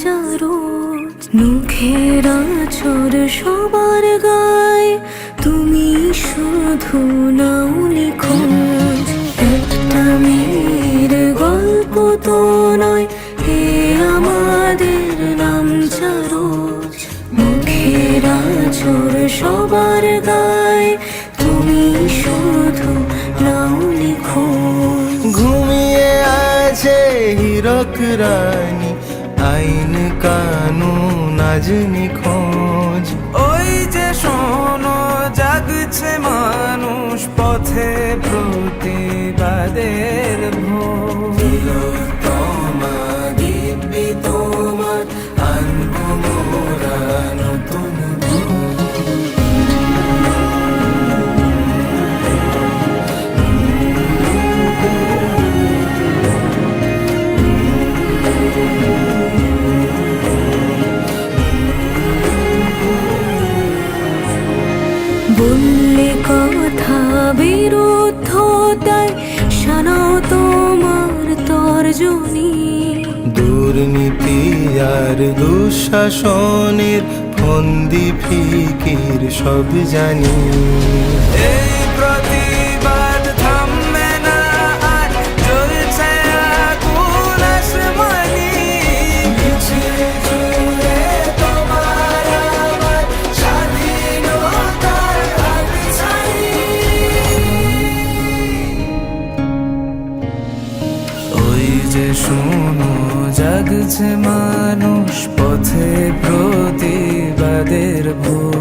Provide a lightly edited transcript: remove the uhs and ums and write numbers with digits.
চারো মুখের আঁচড় সবার গায়ে, তুমি শুধু নাও নিখোঁজ। একটা মেয়ের গল্প তো নয় হে আমাদের নাম চারো, মুখের আঁচড় সবার গায়ে, তুমি শুধু নাও নিখোঁজ। ঘুমিয়ে আছে হীরক রানী, আইন কানুন আজ নিখোঁজ। ওই যে শোনো জাগছে মানুষ পথে প্রতিবাদের ভোর। তোমার দিব্যি তোমার আনবো মোরা নতুন বললে কথা বিরুদ্ধতায়, শানাও তোমার তর্জনী। দুর্নীতি আর দুঃশাসনের ফন্দি ফিকির সব জানি। এই প্রতিবাদ থামবে না আর, জ্বলছে আগুন আসমানি। মিছিল জুড়ে তোমার আমার স্বাধীনতার হাতছানি। ওই যে শোনো জাগছে মানুষ পথে প্রতিবাদের ভোর।